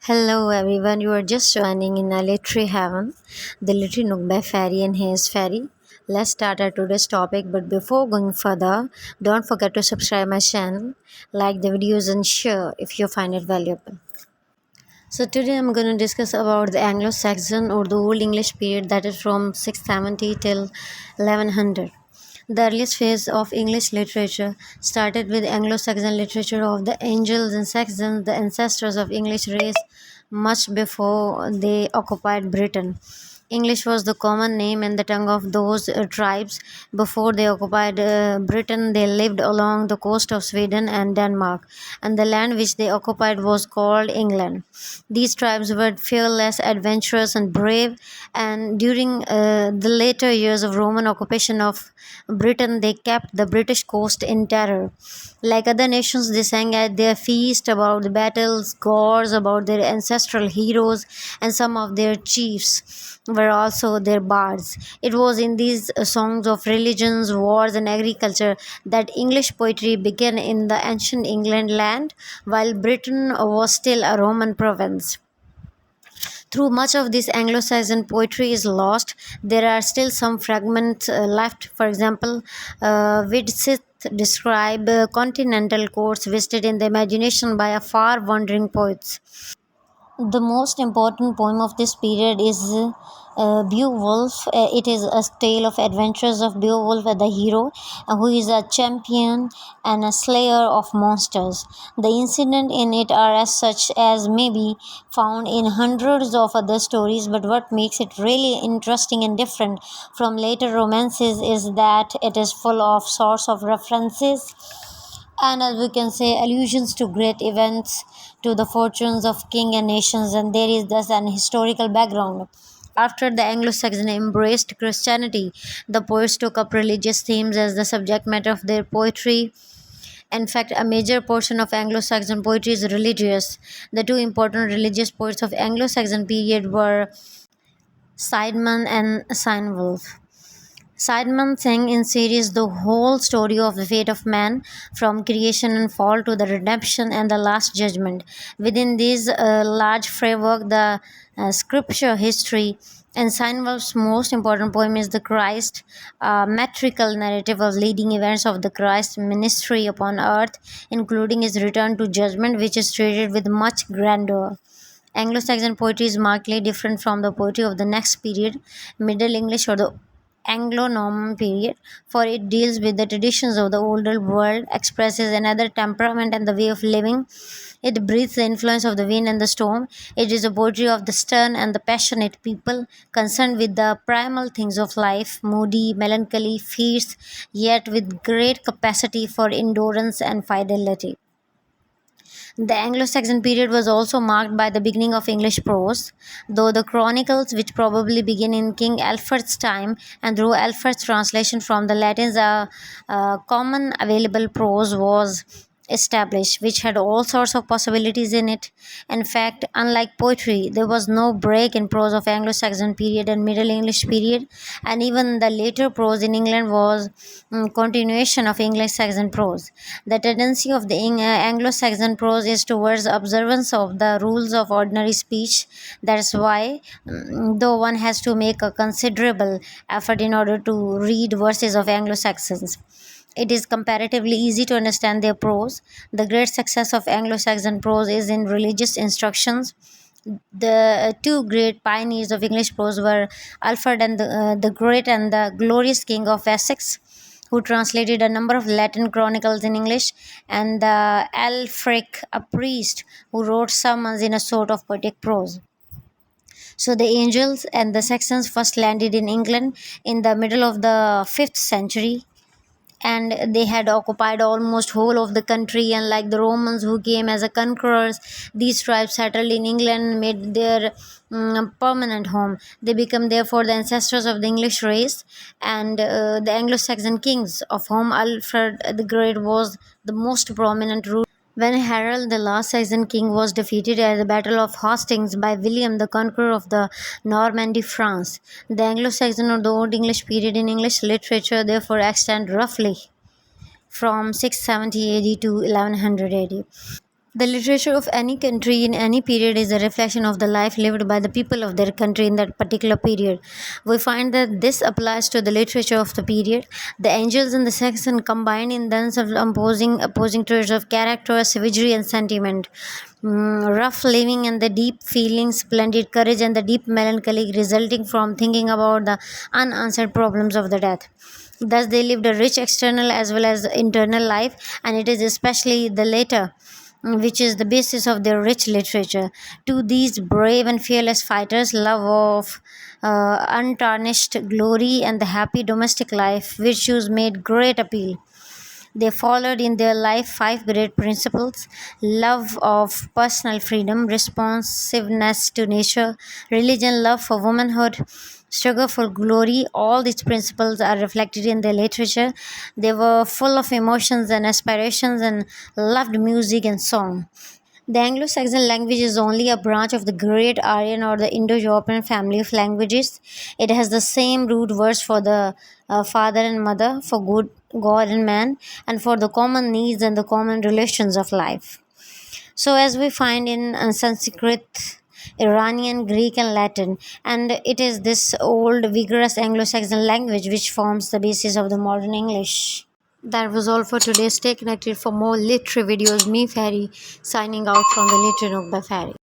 Hello everyone, you are just joining in a literary heaven, the literary nook by Fairy and his Fairy. Let's start our today's topic, but before going further, don't forget to subscribe my channel, like the videos and share if you find it valuable. So today I'm going to discuss about the Anglo-Saxon or the Old English period that is from 670 till 1100. The earliest phase of English literature started with Anglo-Saxon literature of the Angles and Saxons, the ancestors of English race, much before they occupied Britain. English was the common name in the tongue of those tribes. Before they occupied Britain, they lived along the coast of Sweden and Denmark, and the land which they occupied was called England. These tribes were fearless, adventurous, and brave, and during the later years of Roman occupation of Britain, they kept the British coast in terror. Like other nations, they sang at their feast about the battles, gods, about their ancestral heroes, and some of their chiefs were also their bards. It was in these songs of religions, wars, and agriculture that English poetry began in the ancient England land, while Britain was still a Roman province. Through much of this Anglo-Saxon poetry is lost, there are still some fragments left. For example, Widsith describe continental courts visited in the imagination by a far-wandering poets. The most important poem of this period is Beowulf. It is a tale of adventures of Beowulf, the hero, who is a champion and a slayer of monsters. The incidents in it are as such as may be found in hundreds of other stories, but what makes it really interesting and different from later romances is that it is full of sorts of references and, as we can say, allusions to great events, to the fortunes of king and nations, and there is thus an historical background. After the Anglo-Saxon embraced Christianity, the poets took up religious themes as the subject matter of their poetry. In fact, a major portion of Anglo-Saxon poetry is religious. The two important religious poets of Anglo-Saxon period were Sideman and Cynewulf. Sideman sang in series the whole story of the fate of man, from creation and fall to the redemption and the last judgment. Within this large framework, the scripture history and Seinwald's most important poem is the Christ, a metrical narrative of leading events of the Christ ministry upon earth, including his return to judgment, which is treated with much grandeur. Anglo-Saxon poetry is markedly different from the poetry of the next period, Middle English or the Anglo-Norman period, for it deals with the traditions of the older world, expresses another temperament and the way of living. It breathes the influence of the wind and the storm. It is a poetry of the stern and the passionate people, concerned with the primal things of life, moody, melancholy, fierce, yet with great capacity for endurance and fidelity. The Anglo-Saxon period was also marked by the beginning of English prose, though the chronicles, which probably begin in King Alfred's time and through Alfred's translation from the Latin, common available prose was established, which had all sorts of possibilities in it. In fact, unlike poetry, there was no break in prose of Anglo-Saxon period and Middle English period, and even the later prose in England was continuation of English-Saxon prose. The tendency of the Anglo-Saxon prose is towards observance of the rules of ordinary speech. That's why, though one has to make a considerable effort in order to read verses of Anglo-Saxons, it is comparatively easy to understand their prose. The great success of Anglo-Saxon prose is in religious instructions. The two great pioneers of English prose were Alfred and the Great and the Glorious King of Essex, who translated a number of Latin chronicles in English, and Alfred, a priest who wrote sermons in a sort of poetic prose. So the Angels and the Saxons first landed in England in the middle of the 5th century, and they had occupied almost whole of the country. Unlike the Romans, who came as a conquerors, these tribes settled in England and made their permanent home. They become therefore the ancestors of the English race, and the Anglo-Saxon kings, of whom Alfred the Great was the most prominent ruler. When Harold, the last Saxon king, was defeated at the Battle of Hastings by William the Conqueror of the Normandy, France, the Anglo-Saxon or the Old English period in English literature therefore extend roughly from 670 AD to 1100 AD. The literature of any country in any period is a reflection of the life lived by the people of their country in that particular period. We find that this applies to the literature of the period. The Angels and the Saxon combined in themselves opposing traits of character, savagery, and sentiment. Rough living and the deep feelings, splendid courage, and the deep melancholy resulting from thinking about the unanswered problems of the death. Thus, they lived a rich external as well as internal life, and it is especially the latter which is the basis of their rich literature. To these brave and fearless fighters, love of untarnished glory and the happy domestic life virtues made great appeal. They followed in their life five great principles: love of personal freedom, responsiveness to nature, religion, love for womanhood, struggle for glory. All these principles are reflected in their literature. They were full of emotions and aspirations and loved music and song. The Anglo-Saxon language is only a branch of the great Aryan or the Indo-European family of languages. It has the same root words for the father and mother, for good, God and man, and for the common needs and the common relations of life. So, as we find in Sanskrit, Iranian, Greek, and Latin, and it is this old, vigorous Anglo-Saxon language which forms the basis of the modern English. That was all for today. Stay connected for more literary videos. Me, Fairy, signing out from the Literary Nook by Fairy.